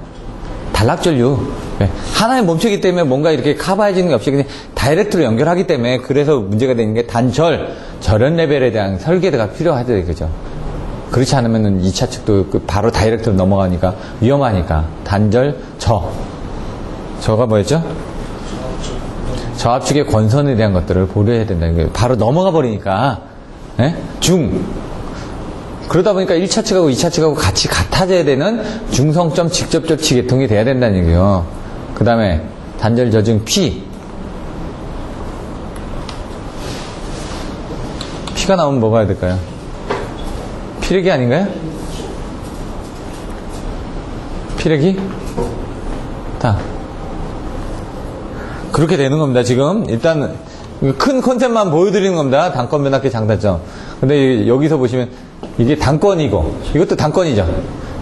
단락전류. 네. 하나의 몸체이기 때문에 뭔가 이렇게 커버해지는 게 없이 그냥 다이렉트로 연결하기 때문에 그래서 문제가 되는 게 절연 레벨에 대한 설계가 필요하다 이거죠. 그렇지 않으면 2차 측도 바로 다이렉트로 넘어가니까 위험하니까. 저가 뭐였죠? 저압축의 권선에 대한 것들을 고려해야 된다는 거예요. 바로 넘어가 버리니까. 네? 그러다 보니까 1차 측하고 2차 측하고 같이 같아져야 되는 중성점 직접 접치 계통이 돼야 된다는 얘기예요. 그 다음에 단절 저증 P가 나오면 뭐가 해야 될까요? 피레기 아닌가요? 피레기? 그렇게 되는 겁니다. 지금 일단 큰 컨셉만 보여드리는 겁니다. 단권 변압기 장단점. 근데 여기서 보시면 이게 단권이고 이것도 단권이죠.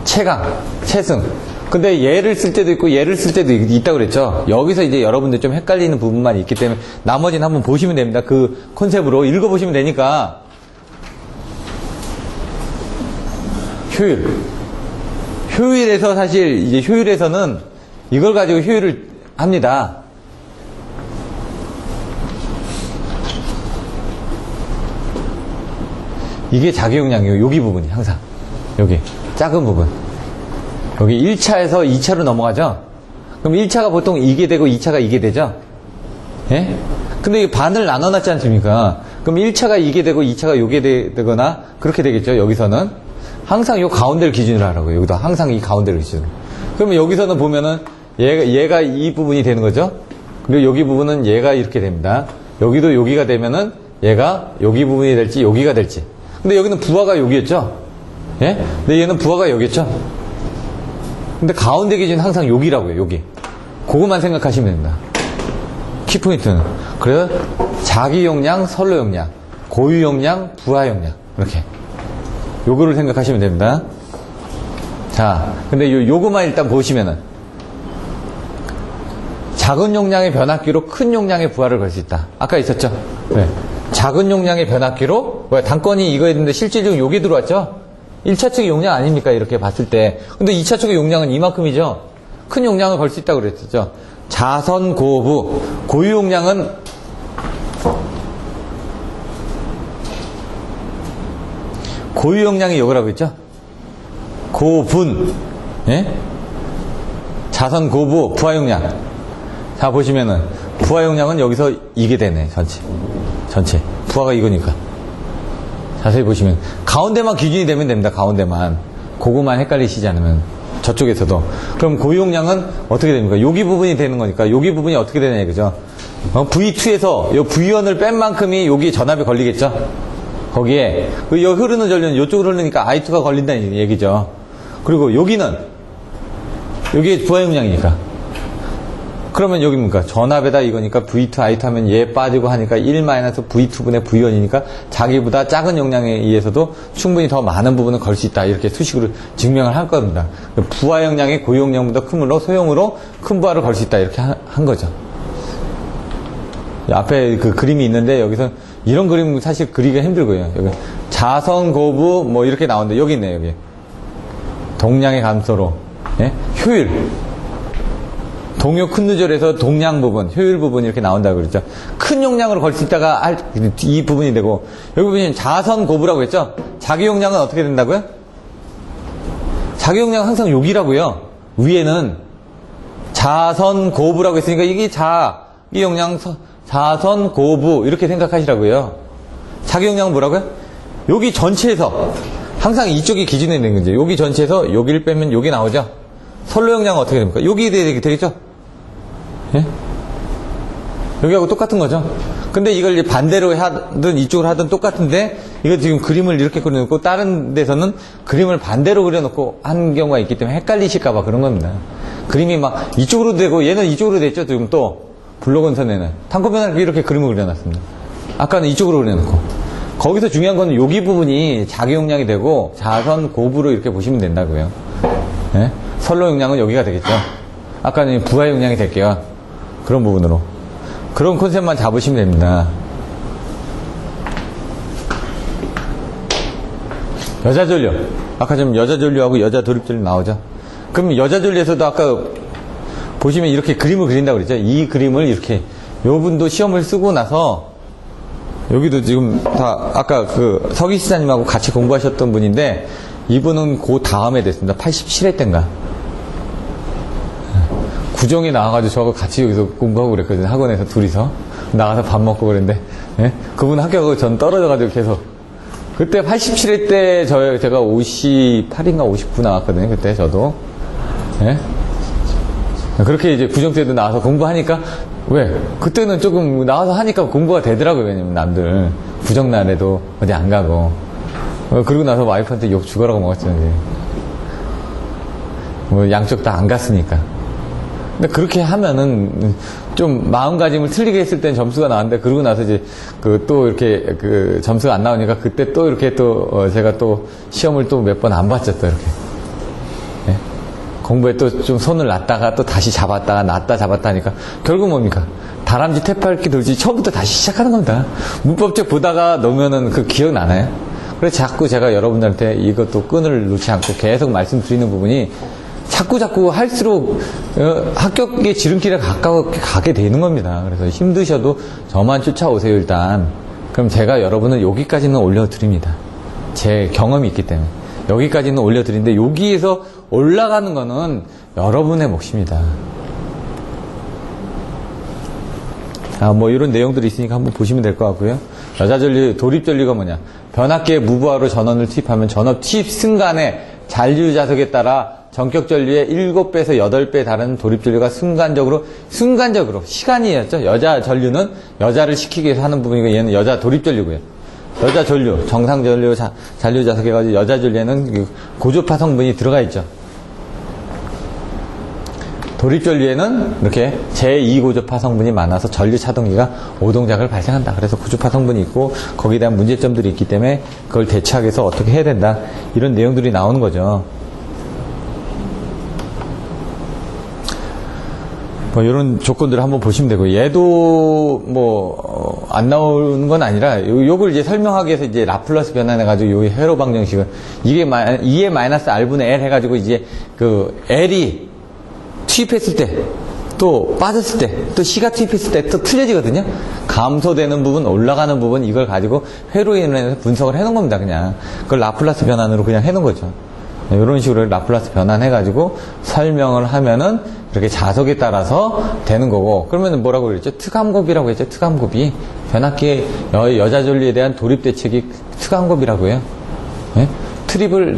최승. 근데 얘를 쓸 때도 있고 얘를 쓸 때도 있다고 그랬죠. 여기서 이제 여러분들 좀 헷갈리는 부분만 있기 때문에 나머지는 한번 보시면 됩니다. 그 컨셉으로 읽어보시면 되니까. 효율에서 사실 이제 효율에서는 이걸 가지고 효율을 합니다. 이게 자기용량이에요. 여기 부분이 항상. 여기 작은 부분. 여기 1차에서 2차로 넘어가죠. 그럼 1차가 보통 이게 되고 2차가 이게 되죠. 예? 근데 이 반을 나눠놨지 않습니까? 그럼 1차가 이게 되고 2차가 요게 되거나 그렇게 되겠죠. 여기서는 항상 요 가운데를 기준으로 하라고요. 여기도 항상 이 가운데를 기준으로. 그러면 여기서는 보면은 얘가 이 부분이 되는 거죠. 그리고 여기 부분은 얘가 이렇게 됩니다. 여기도 여기가 되면은 얘가 여기 부분이 될지 여기가 될지. 근데 여기는 부하가 여기였죠? 예? 근데 얘는 부하가 여기였죠? 근데 가운데 기준은 항상 여기라고요, 여기. 그것만 생각하시면 됩니다. 키포인트는. 그래서 자기 용량, 선로 용량, 고유 용량, 부하 용량. 이렇게. 요거를 생각하시면 됩니다. 자, 근데 요거만 일단 보시면은. 작은 용량의 변압기로 큰 용량의 부하를 걸 수 있다. 아까 있었죠? 네. 작은 용량의 변압기로 단건이 이거 했는데 실질적으로 여기 들어왔죠? 1차 측의 용량 아닙니까? 이렇게 봤을 때. 근데 2차 측의 용량은 이만큼이죠? 큰 용량을 걸 수 있다고 그랬었죠? 자선 고부. 고유 용량은 고유 용량이 이거라고 했죠? 고분. 예? 자선 고부 부하 용량. 자 보시면은 부하 용량은 여기서 이게 되네. 전체 부하가 이거니까 자세히 보시면 가운데만 기준이 되면 됩니다. 가운데만. 그거만 헷갈리시지 않으면 저쪽에서도. 그럼 고유용량은 어떻게 됩니까? 여기 부분이 되는 거니까 여기 부분이 어떻게 되냐 이거죠. V2에서 요 V1을 뺀 만큼이 여기 전압이 걸리겠죠. 거기에 여기 흐르는 전류는 이쪽으로 흐르니까 I2가 걸린다는 얘기죠. 그리고 여기는 여기에 부하용량이니까. 그러면 여기 뭡니까? 전압에다 이거니까 V2, I2 하면 얘 빠지고 하니까 1-V2분의 V1이니까 자기보다 작은 용량에 의해서도 충분히 더 많은 부분을 걸 수 있다. 이렇게 수식으로 증명을 할 겁니다. 부하 용량이 고유 용량보다 크므로 소용으로 큰 부하를 걸 수 있다. 이렇게 한 거죠. 앞에 그 그림이 있는데 여기서 이런 그림 사실 그리기가 힘들고요. 여기 자선, 고부 뭐 이렇게 나오는데 여기 있네요. 여기. 동량의 감소로. 예? 효율. 동요 큰 누절에서 동량 부분, 효율 부분 이렇게 나온다고 그랬죠. 큰 용량으로 걸 수 있다가 이 부분이 되고 여기 보면 자선 고부라고 했죠. 자기 용량은 어떻게 된다고요? 자기 용량은 항상 여기라고요. 위에는 자선 고부라고 했으니까 이게 자기 용량 자선 고부 이렇게 생각하시라고요. 자기 용량은 뭐라고요? 여기 전체에서 항상 이쪽이 기준이 되는 거죠. 여기 전체에서 여기를 빼면 여기 나오죠. 선로 용량은 어떻게 됩니까? 여기 되겠죠? 예? 여기하고 똑같은 거죠. 근데 이걸 반대로 하든 이쪽으로 하든 똑같은데 이거 지금 그림을 이렇게 그려놓고 다른 데서는 그림을 반대로 그려놓고 한 경우가 있기 때문에 헷갈리실까봐 그런 겁니다. 그림이 막 이쪽으로 되고 얘는 이쪽으로 됐죠. 지금 또 블록원선에는 탄코변압기 이렇게 그림을 그려놨습니다. 아까는 이쪽으로 그려놓고 거기서 중요한 건 여기 부분이 자기 용량이 되고 자선 고부로 이렇게 보시면 된다고요. 예? 선로 용량은 여기가 되겠죠. 아까는 부하 용량이 될게요. 그런 부분으로. 그런 컨셉만 잡으시면 됩니다. 여자 전류. 아까 좀 여자 전류하고 여자 도립 전류 나오죠. 그럼 여자 전류에서도 아까 보시면 이렇게 그림을 그린다고 그랬죠. 이 그림을 이렇게, 요 분도 시험을 쓰고 나서 여기도 지금 다 아까 그 서기 시사님하고 같이 공부하셨던 분인데 이분은 그 다음에 됐습니다. 87회 때인가. 구정이 나와가지고 저하고 같이 여기서 공부하고 그랬거든요. 학원에서 둘이서 나가서 밥 먹고 그랬는데, 예? 그분 합격하고 전 떨어져가지고 계속. 그때 87회 때 제가 58인가 59 나왔거든요. 그때 저도. 예? 그렇게 이제 구정 때도 나와서 공부하니까, 왜? 그때는 조금 나와서 하니까 공부가 되더라고요. 왜냐면 남들. 구정 날에도 어디 안 가고. 그러고 나서 와이프한테 욕 죽어라고 먹었죠. 이제. 뭐 양쪽 다 안 갔으니까. 근데 그렇게 하면은 좀 마음가짐을 틀리게 했을 땐 점수가 나왔는데, 그러고 나서 이제 또 이렇게 점수가 안 나오니까 그때 또 이렇게 제가 또 시험을 또 몇 번 안 봤죠. 또 이렇게. 예? 공부에 또 좀 손을 놨다가 또 다시 잡았다가 놨다 잡았다 하니까 결국 뭡니까? 다람쥐 태팔기 돌지 처음부터 다시 시작하는 겁니다. 문법책 보다가 놓으면은 그 기억 나나요? 그래서 자꾸 제가 여러분들한테 이것도 끈을 놓지 않고 계속 말씀드리는 부분이 자꾸 할수록 합격의 지름길에 가깝게 가게 되는 겁니다. 그래서 힘드셔도 저만 쫓아오세요 일단. 그럼 제가 여러분을 여기까지는 올려드립니다. 제 경험이 있기 때문에 여기까지는 올려드리는데 여기에서 올라가는 거는 여러분의 몫입니다. 뭐 이런 내용들이 있으니까 한번 보시면 될 것 같고요. 여자 전류, 도립 전류가 뭐냐? 변압기에 무부하로 전원을 투입하면 전압 투입 순간에 잔류 자석에 따라 전격 전류의 7배에서 8배 다른 도립 전류가 순간적으로 시간이었죠. 여자 전류는 여자를 시키기 위해서 하는 부분이고 얘는 여자 도립 전류고요. 여자 전류, 정상 전류, 잔류 자석에 가지고 여자 전류에는 고조파 성분이 들어가 있죠. 도립 전류에는 이렇게 제2고조파 성분이 많아서 전류 차동기가 오동작을 발생한다. 그래서 고조파 성분이 있고 거기에 대한 문제점들이 있기 때문에 그걸 대처하기 위해서 어떻게 해야 된다. 이런 내용들이 나오는 거죠. 뭐 이런 조건들을 한번 보시면 되고, 얘도 뭐 안 나오는 건 아니라 요걸 이제 설명하기 위해서 이제 라플라스 변환해가지고 요 회로 방정식을 이게 2의 마이너스 r분의 l 해가지고 이제 그 l이 투입했을 때, 또 빠졌을 때, 또 C가 투입했을 때 또 틀려지거든요. 감소되는 부분, 올라가는 부분, 이걸 가지고 회로 인해서 분석을 해놓은 겁니다. 그냥 그걸 라플라스 변환으로 그냥 해놓은 거죠. 이런 식으로 라플라스 변환해가지고 설명을 하면은 이렇게 자석에 따라서 되는 거고, 그러면 뭐라고 그랬죠? 특암곱이라고 했죠. 특암곱이 변압기의 여자 전류에 대한 도립 대책이 특암곱이라고 해요. 네? 트립을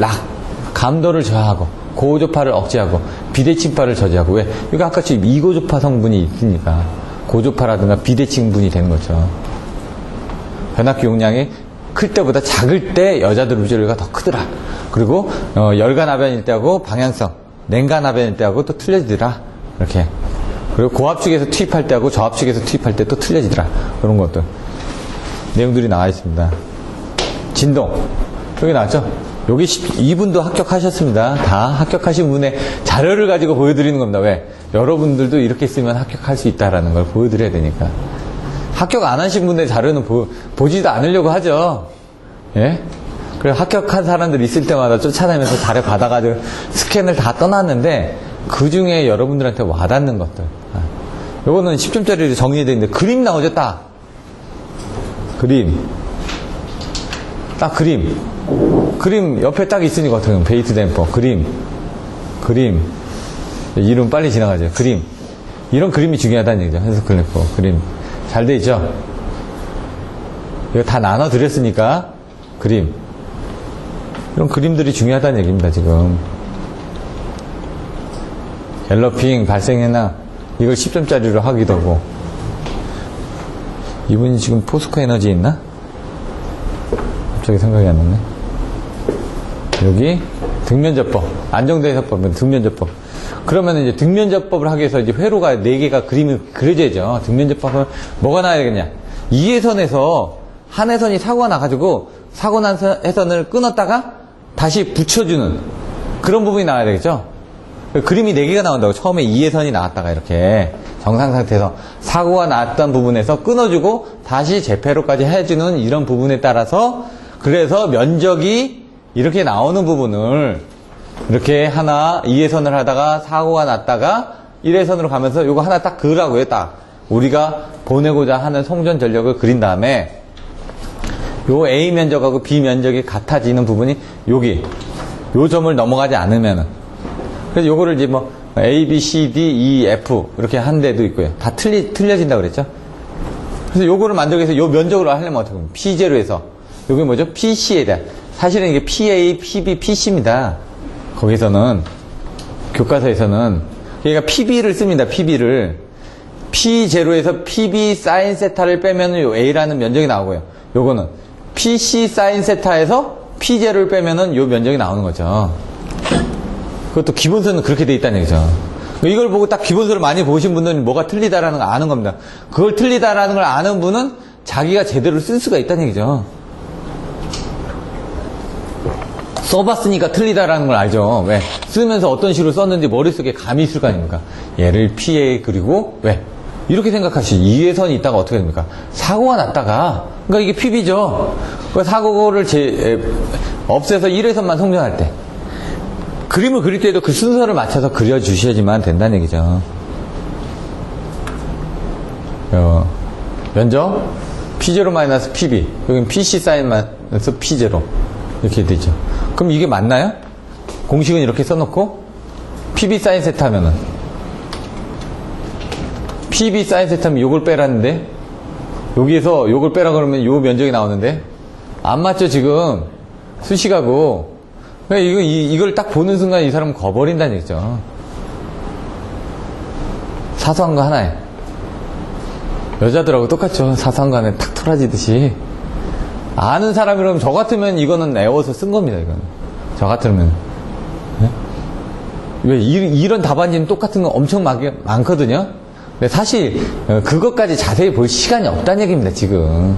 감도를 저하하고 고조파를 억제하고 비대칭파를 저지하고. 왜? 이거 아까 지금 이고조파 성분이 있으니까 고조파라든가 비대칭분이 되는 거죠. 변압기 용량이 클 때보다 작을 때 여자 도립 전류가 더 크더라. 그리고 열간 하변일 때하고 방향성, 냉간 하변일 때하고 또 틀려지더라. 이렇게. 그리고 고압축에서 투입할 때하고 저압축에서 투입할 때 또 틀려지더라. 그런 것들 내용들이 나와 있습니다. 진동 여기 나왔죠? 여기 이분도 합격하셨습니다. 다 합격하신 분의 자료를 가지고 보여드리는 겁니다. 왜? 여러분들도 이렇게 쓰면 합격할 수 있다라는 걸 보여드려야 되니까. 합격 안 하신 분의 자료는 보지도 않으려고 하죠. 예? 그래서 합격한 사람들 있을 때마다 쫓아다니면서 자료 받아가지고 스캔을 다 떠났는데 그 중에 여러분들한테 와닿는 것들. 요거는 10점짜리로 정리되어 있는데 그림 나오죠, 딱. 그림. 딱 그림. 그림 옆에 딱 있으니까 어떻게 베이트 댐퍼. 그림. 이름 빨리 지나가죠. 그림. 이런 그림이 중요하다는 얘기죠. 해석 클래퍼. 그림. 잘 돼 있죠? 이거 다 나눠 드렸으니까 그림. 이런 그림들이 중요하다는 얘기입니다, 지금. 갤러핑 발생해나 이걸 10점짜리로 하기도 하고. 이분이 지금 포스코 에너지 있나? 갑자기 생각이 안 나네. 여기 등면접법, 안정대해석법, 등면접법. 그러면 이제 등면접법을 하기 위해서 이제 회로가 4개가 그림이 그려져야죠. 등면접법은 뭐가 나와야 되겠냐? 2회선에서 한 회선이 사고가 나가지고 사고 난 회선을 끊었다가 다시 붙여주는 그런 부분이 나와야 되겠죠. 그림이 4개가 나온다고. 처음에 2회선이 나왔다가 이렇게 정상 상태에서 사고가 났던 부분에서 끊어주고 다시 재폐로까지 해주는 이런 부분에 따라서 그래서 면적이 이렇게 나오는 부분을 이렇게 하나 2회선을 하다가 사고가 났다가 1회선으로 가면서 이거 하나 딱 그으라고요. 딱 우리가 보내고자 하는 송전 전력을 그린 다음에 요 A 면적하고 B 면적이 같아지는 부분이 여기 요 점을 넘어가지 않으면은 그래서 요거를 이제 뭐 A, B, C, D, E, F 이렇게 한 데도 있고요. 다 틀려진다고 그랬죠. 그래서 요거를 만들기 위해서 요 면적으로 하려면 어떻게 보면 P0에서 요게 뭐죠? PC에 대한 사실은 이게 PA, PB, PC입니다. 거기서는 교과서에서는 그러니까 PB를 씁니다. PB를 P0에서 PB 사인 세타를 빼면 요 A라는 면적이 나오고요. 요거는 PC 사인 세타에서 P0를 빼면은 요 면적이 나오는 거죠. 그것도 기본서는 그렇게 돼 있다는 얘기죠. 이걸 보고 딱 기본서를 많이 보신 분들은 뭐가 틀리다라는 걸 아는 겁니다. 그걸 틀리다라는 걸 아는 분은 자기가 제대로 쓸 수가 있다는 얘기죠. 써봤으니까 틀리다라는 걸 알죠. 왜? 쓰면서 어떤 식으로 썼는지 머릿속에 감이 있을 거 아닙니까? 얘를 PA 그리고 왜? 이렇게 생각하시죠. 2회선이 있다가 어떻게 됩니까? 사고가 났다가 그러니까 이게 PB죠. 그 사고를 없애서 1회선만 송전할 때 그림을 그릴 때도 그 순서를 맞춰서 그려주셔야지만 된다는 얘기죠. 면적 P0-PB 여기는 PC 사인-P0 이렇게 되죠. 그럼 이게 맞나요? 공식은 이렇게 써놓고 PB 사인 세타 하면은 PB 사인 세타면 요걸 빼라는데 여기에서 요걸 빼라 그러면 요 면적이 나오는데 안 맞죠 지금 수식하고. 그러니까 이걸 딱 보는 순간 이 사람은 거버린다는 얘기죠. 사소한 거 하나에 여자들하고 똑같죠. 사소한 거 하나에 탁 토라지듯이 아는 사람이라면 저 같으면 이거는 애워서 쓴 겁니다. 이거는 저 같으면 네? 왜 이런 답안지는 똑같은 거 엄청 많거든요. 근데 사실 그것까지 자세히 볼 시간이 없다는 얘기입니다. 지금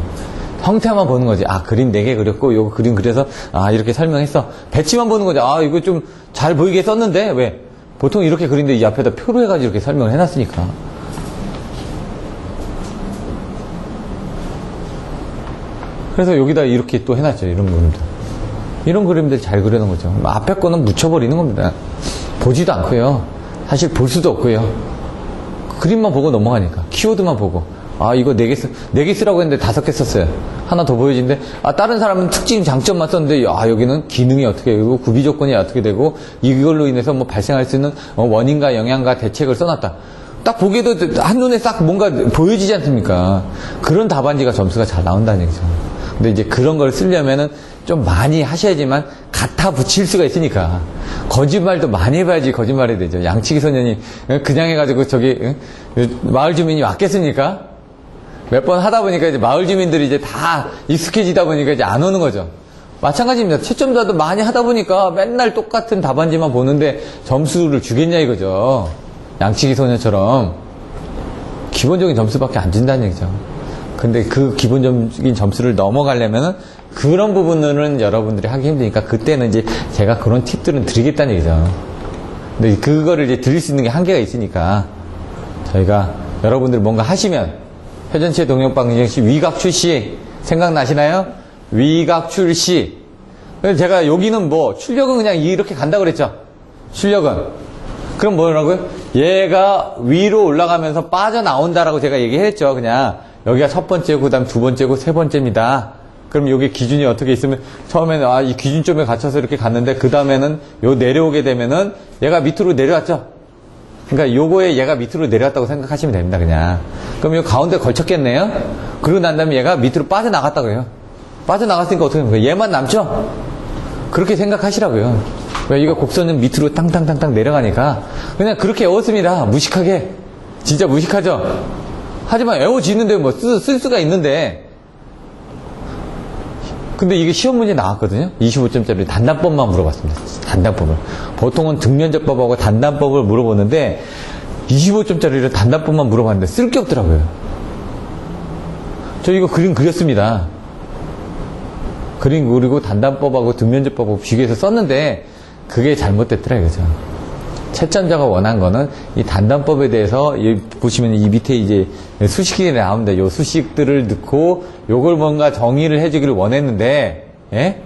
형태만 보는 거지. 아 그림 4개 그렸고 요거 그림 그려서 아 이렇게 설명했어. 배치만 보는 거지. 아 이거 좀 잘 보이게 썼는데 왜 보통 이렇게 그리는데 이 앞에다 표로 해가지고 이렇게 설명을 해놨으니까. 그래서 여기다 이렇게 또 해놨죠. 이런 그림들. 이런 그림들 잘 그려놓은 거죠. 앞에 거는 묻혀버리는 겁니다. 보지도 않고요. 사실 볼 수도 없고요. 그림만 보고 넘어가니까. 키워드만 보고. 아, 이거 4개 쓰라고 했는데 5개 썼어요. 하나 더 보여지는데, 아, 다른 사람은 특징, 장점만 썼는데, 아, 여기는 기능이 어떻게 되고, 구비 조건이 어떻게 되고, 이걸로 인해서 뭐 발생할 수 있는 원인과 영향과 대책을 써놨다. 딱 보기에도 한눈에 싹 뭔가 보여지지 않습니까? 그런 답안지가 점수가 잘 나온다는 얘기죠. 근데 이제 그런 걸 쓰려면은 좀 많이 하셔야지만 갖다 붙일 수가 있으니까. 거짓말도 많이 해봐야지 거짓말이 되죠. 양치기 소년이 그냥 해가지고 저기 마을 주민이 왔겠습니까? 몇 번 하다 보니까 이제 마을 주민들이 이제 다 익숙해지다 보니까 이제 안 오는 거죠. 마찬가지입니다. 채점자도 많이 하다 보니까 맨날 똑같은 답안지만 보는데 점수를 주겠냐 이거죠. 양치기 소년처럼 기본적인 점수밖에 안 준다는 얘기죠. 근데 그 기본적인 점수를 넘어가려면은 그런 부분들은 여러분들이 하기 힘드니까 그때는 이제 제가 그런 팁들은 드리겠다는 얘기죠. 근데 그거를 이제 드릴 수 있는 게 한계가 있으니까 저희가 여러분들이 뭔가 하시면 회전체 동력방정식 위각 출시 생각나시나요? 위각 출시. 그래서 제가 여기는 뭐 출력은 그냥 이렇게 간다 그랬죠. 출력은. 그럼 뭐라고요? 얘가 위로 올라가면서 빠져나온다라고 제가 얘기했죠. 그냥 여기가 첫 번째고 그다음 두 번째고 세 번째입니다. 그럼 여기 기준이 어떻게 있으면 처음에는 아, 이 기준점에 갇혀서 이렇게 갔는데 그 다음에는 요 내려오게 되면은 얘가 밑으로 내려왔죠. 그러니까 요거에 얘가 밑으로 내려왔다고 생각하시면 됩니다. 그냥. 그럼 요 가운데 걸쳤겠네요. 그러고 난 다음에 얘가 밑으로 빠져나갔다고 해요. 빠져나갔으니까 어떻게 됩니까? 얘만 남죠? 그렇게 생각하시라고요. 왜 이거 곡선은 밑으로 땅땅땅땅 내려가니까 그냥 그렇게 외웠습니다. 무식하게. 진짜 무식하죠? 하지만 외워지는데 뭐 쓸 수가 있는데 근데 이게 시험 문제 나왔거든요. 25점짜리 단단법만 물어봤습니다. 단단법을. 보통은 등면적법하고 단단법을 물어보는데 25점짜리를 단단법만 물어봤는데 쓸 게 없더라고요. 저 이거 그림 그렸습니다. 그리고 단단법하고 등면접법하고 비교해서 썼는데 그게 잘못됐더라 이거죠. 채점자가 원한 거는 이 단단법에 대해서 보시면 이 밑에 이제 수식이 나옵니다. 요 수식들을 넣고 요걸 뭔가 정의를 해주기를 원했는데, 예?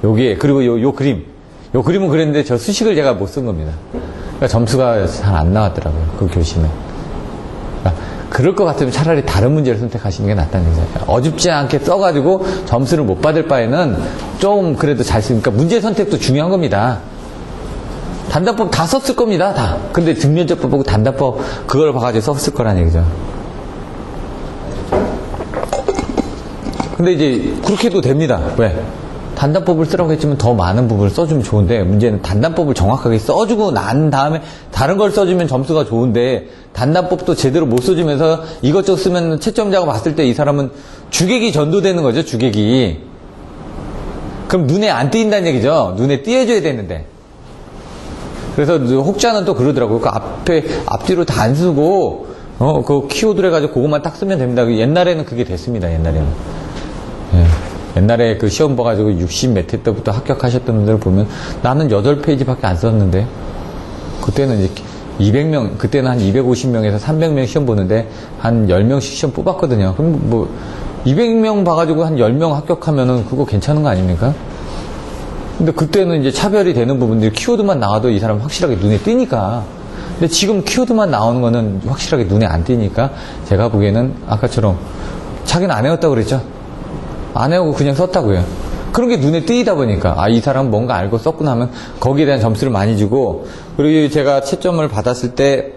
요게 그리고 요 그림은 그랬는데 저 수식을 제가 못 쓴 겁니다. 그러니까 점수가 잘 안 나왔더라고요. 그 교시는. 그러니까 그럴 것 같으면 차라리 다른 문제를 선택하시는 게 낫다는 얘기죠. 어줍지 않게 써가지고 점수를 못 받을 바에는 좀 그래도 잘 쓰니까 문제 선택도 중요한 겁니다. 단단법 다 썼을 겁니다, 다. 근데 등면접법 보고 단단법 그걸 봐가지고 썼을 거란 얘기죠. 근데 이제 그렇게 해도 됩니다. 왜? 단단법을 쓰라고 했지만 더 많은 부분을 써주면 좋은데 문제는 단단법을 정확하게 써주고 난 다음에 다른 걸 써주면 점수가 좋은데 단단법도 제대로 못 써주면서 이것저것 쓰면 채점자가 봤을 때 이 사람은 주객이 전도되는 거죠, 주객이. 그럼 눈에 안 띄인다는 얘기죠. 눈에 띄어줘야 되는데. 그래서 혹자는 또 그러더라고요. 그 앞뒤로 다 안 쓰고, 그 키워드를 해가지고 그것만 딱 쓰면 됩니다. 옛날에는 그게 됐습니다, 옛날에는. 예. 옛날에 그 시험 봐가지고 60 몇 회 때부터 합격하셨던 분들을 보면 나는 8페이지밖에 안 썼는데, 그때는 이제 200명, 그때는 한 250명에서 300명 시험 보는데 한 10명씩 시험 뽑았거든요. 그럼 뭐, 200명 봐가지고 한 10명 합격하면은 그거 괜찮은 거 아닙니까? 근데 그때는 이제 차별이 되는 부분들이 키워드만 나와도 이 사람 확실하게 눈에 띄니까. 근데 지금 키워드만 나오는 거는 확실하게 눈에 안 띄니까 제가 보기에는 아까처럼 자기는 안 외웠다고 그랬죠? 안 외우고 그냥 썼다고요. 그런 게 눈에 띄다 보니까 아, 이 사람 뭔가 알고 썼구나 하면 거기에 대한 점수를 많이 주고, 그리고 제가 채점을 받았을 때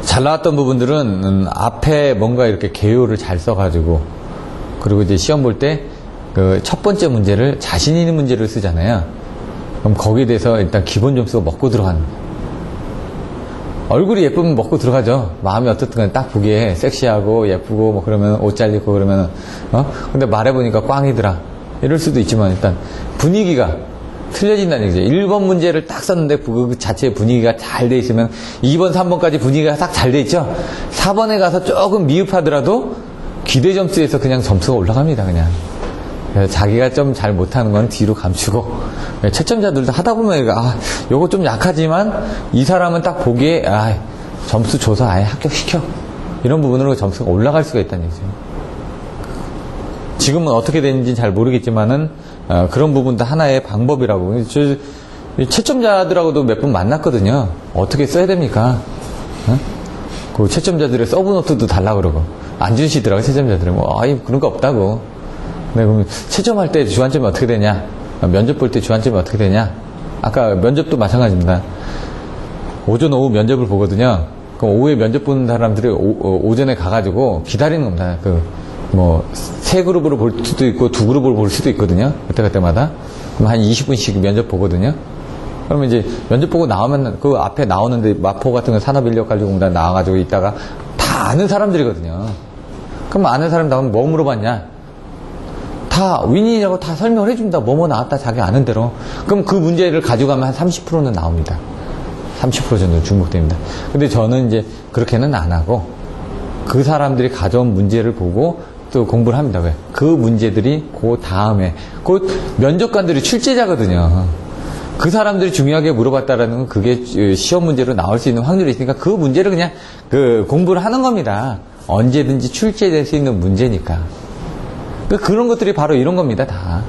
잘 나왔던 부분들은 앞에 뭔가 이렇게 개요를 잘 써가지고, 그리고 이제 시험 볼 때 그 첫 번째 문제를 자신 있는 문제를 쓰잖아요. 그럼 거기에 대해서 일단 기본 점수가 먹고 들어가는 거예요. 얼굴이 예쁘면 먹고 들어가죠. 마음이 어떻든 간에 딱 보기에 섹시하고 예쁘고 뭐 그러면 옷 잘 입고 그러면 근데 말해보니까 꽝이더라 이럴 수도 있지만 일단 분위기가 틀려진다는 얘기죠. 1번 문제를 딱 썼는데 그 자체의 분위기가 잘 돼 있으면 2번, 3번까지 분위기가 딱 잘 돼 있죠. 4번에 가서 조금 미흡하더라도 기대 점수에서 그냥 점수가 올라갑니다. 그냥. 그래서 자기가 좀 잘 못하는 건 뒤로 감추고, 채점자들도 하다 보면 요거 좀 약하지만 이 사람은 딱 보기에 점수 줘서 아예 합격시켜, 이런 부분으로 점수가 올라갈 수가 있다는 얘기죠. 지금은 어떻게 되는지 잘 모르겠지만은 그런 부분도 하나의 방법이라고. 채점자들하고도 몇 번 만났거든요. 어떻게 써야 됩니까? 그 채점자들의 서브노트도 달라 그러고 안 주시더라고요. 채점자들은 그런 거 없다고. 네, 그럼 채점할 때 주안점이 어떻게 되냐? 면접 볼 때 주안점이 어떻게 되냐? 아까 면접도 마찬가지입니다. 오전, 오후 면접을 보거든요. 그럼 오후에 면접 보는 사람들이 오전에 가가지고 기다리는 겁니다. 세 그룹으로 볼 수도 있고 두 그룹으로 볼 수도 있거든요. 그때마다. 그럼 한 20분씩 면접 보거든요. 그러면 이제 면접 보고 나오면 그 앞에 나오는데 마포 같은 거 산업인력관리공단 나와가지고 있다가 다 아는 사람들이거든요. 그럼 아는 사람 나오면 뭐 물어봤냐? 다 윈윈이라고 다 설명을 해줍니다. 뭐뭐 나왔다 자기 아는 대로. 그럼 그 문제를 가져가면 한 30%는 나옵니다. 30% 정도 중복됩니다. 근데 저는 이제 그렇게는 안 하고 그 사람들이 가져온 문제를 보고 또 공부를 합니다. 왜? 그 문제들이 그 다음에 그 면접관들이 출제자거든요. 그 사람들이 중요하게 물어봤다라는 건 그게 시험 문제로 나올 수 있는 확률이 있으니까 그 문제를 그냥 공부를 하는 겁니다. 언제든지 출제될 수 있는 문제니까. 그런 것들이 바로 이런 겁니다, 다.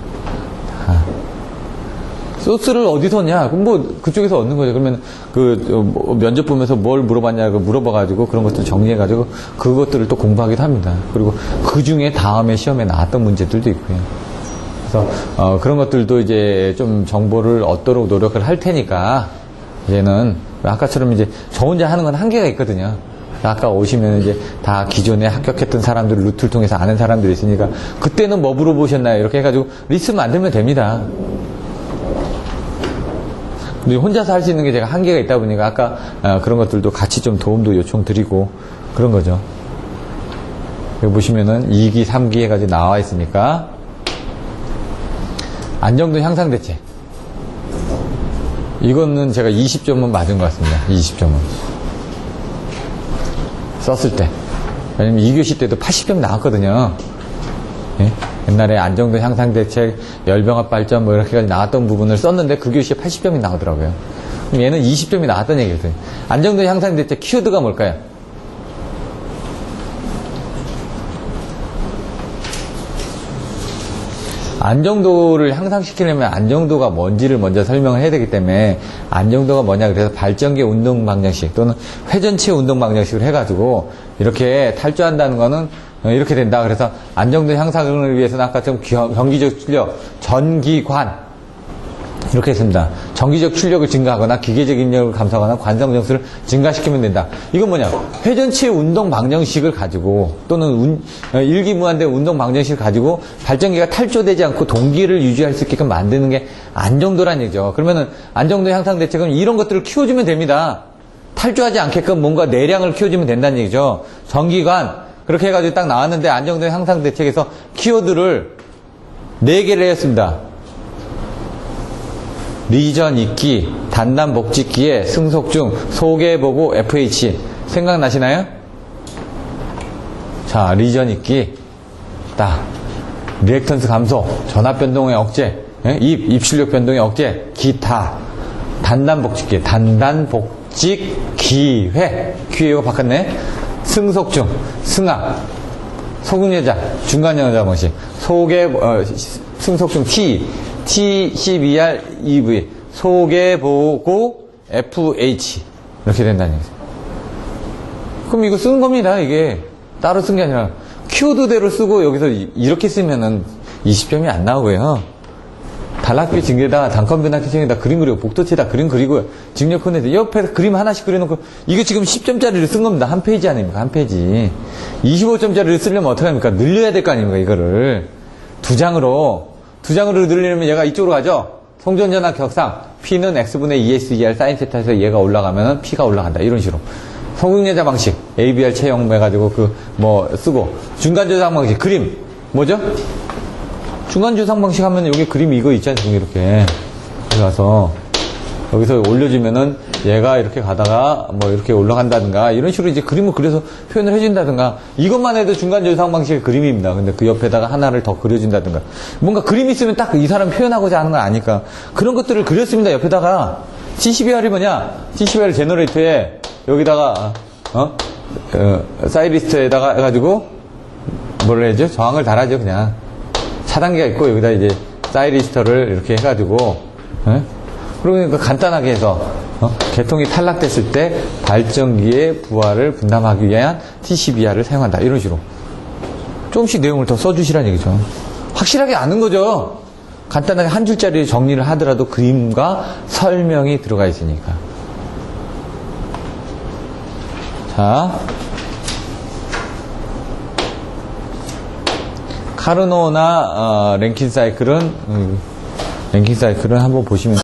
소스를 어디서 얻냐? 그럼 그쪽에서 얻는 거죠. 그러면 면접 보면서 뭘 물어봤냐고 물어봐가지고 그런 것들 정리해가지고 그것들을 또 공부하기도 합니다. 그리고 그 중에 다음에 시험에 나왔던 문제들도 있고요. 그래서, 그런 것들도 이제 좀 정보를 얻도록 노력을 할 테니까, 이제는, 아까처럼 이제 저 혼자 하는 건 한계가 있거든요. 아까 오시면 이제 다 기존에 합격했던 사람들 루트를 통해서 아는 사람들이 있으니까 그때는 뭐 물어보셨나요? 이렇게 해가지고 리스트 만들면 됩니다. 근데 혼자서 할 수 있는 게 제가 한계가 있다 보니까 아까 그런 것들도 같이 좀 도움도 요청드리고 그런 거죠. 여기 보시면은 2기, 3기 해가지고 나와 있으니까 안정도 향상 대책. 이거는 제가 20점은 맞은 것 같습니다. 20점은. 썼을 때. 왜냐면 2교시 때도 80점 나왔거든요. 예? 옛날에 안정도 향상대책, 열병합 발전 뭐 이렇게까지 나왔던 부분을 썼는데 그 교시에 80점이 나오더라고요. 그럼 얘는 20점이 나왔던 얘기였어요. 안정도 향상대책 키워드가 뭘까요? 안정도를 향상시키려면 안정도가 뭔지를 먼저 설명을 해야 되기 때문에 안정도가 뭐냐 그래서 발전기 운동 방정식 또는 회전치 운동 방정식을 해가지고 이렇게 탈주한다는 거는 이렇게 된다. 그래서 안정도 향상을 위해서는 아까처럼 경기적 출력, 전기관 이렇게 했습니다. 전기적 출력을 증가하거나 기계적 입력을 감소하거나 관성 정수를 증가시키면 된다. 이건 뭐냐? 회전치 운동 방정식을 가지고 또는 일기무한대 운동 방정식을 가지고 발전기가 탈조되지 않고 동기를 유지할 수 있게끔 만드는 게 안정도란 얘기죠. 그러면은 안정도 향상 대책은 이런 것들을 키워주면 됩니다. 탈조하지 않게끔 뭔가 내량을 키워주면 된다는 얘기죠. 전기관 그렇게 해가지고 딱 나왔는데 안정도 향상 대책에서 키워드를 4개를 했습니다. 리전 있기, 단단 복직기에 승속중, 소개보고 FH. 생각나시나요? 자, 리전 있기. 딱. 리액턴스 감소, 전압 변동의 억제, 입출력 변동의 억제, 기타. 단단 복직기, 단단 복직 기회. 기회가 바꿨네. 승속중, 승합, 소극여자, 중간여자 방식, 승속중 T12R EV 소개보고 FH 이렇게 된다는 얘기죠. 그럼 이거 쓴 겁니다. 이게 따로 쓴 게 아니라 키워드대로 쓰고 여기서 이렇게 쓰면은 20점이 안 나오고요. 단락비 증개다, 단건 변압기 증개다, 그림 그리고 복도체다, 그림 그리고 직력 코네다 옆에 그림 하나씩 그려놓고 이거 지금 10점짜리를 쓴 겁니다. 한 페이지 아닙니까? 한 페이지. 25점짜리를 쓰려면 어떻게 합니까? 늘려야 될 거 아닙니까? 이거를 두 장으로 늘리려면 얘가 이쪽으로 가죠. 송전전압 격상 P는 X분의 ESER 사인 세타에서 얘가 올라가면 P가 올라간다. 이런 식으로 소극여자 방식 ABR 채용 해가지고 쓰고 중간조상 방식 그림 뭐죠? 중간조상 방식 하면 여기 그림이 이거 있지 않습니까? 이렇게 가서 여기서 올려주면은 얘가 이렇게 가다가 이렇게 올라간다든가 이런 식으로 이제 그림을 그려서 표현을 해준다든가 이것만 해도 중간조상 방식의 그림입니다. 근데 그 옆에다가 하나를 더 그려준다든가 뭔가 그림이 있으면 딱 이 사람 표현하고자 하는 건 아니까 그런 것들을 그렸습니다. 옆에다가 CCBR이 뭐냐? CCBR 제너레이터에 여기다가 사이리스트에다가 해가지고 뭐를 해야죠? 저항을 달아죠. 그냥 차단기가 있고 여기다 이제 사이리스터를 이렇게 해가지고 그러니까 간단하게 해서 개통이 탈락됐을 때 발전기의 부하를 분담하기 위한 TCBR을 사용한다. 이런 식으로 조금씩 내용을 더 써주시라는 얘기죠. 확실하게 아는 거죠. 간단하게 한 줄짜리 정리를 하더라도 그림과 설명이 들어가 있으니까. 자, 카르노나 랭킨 사이클은 한번 보시면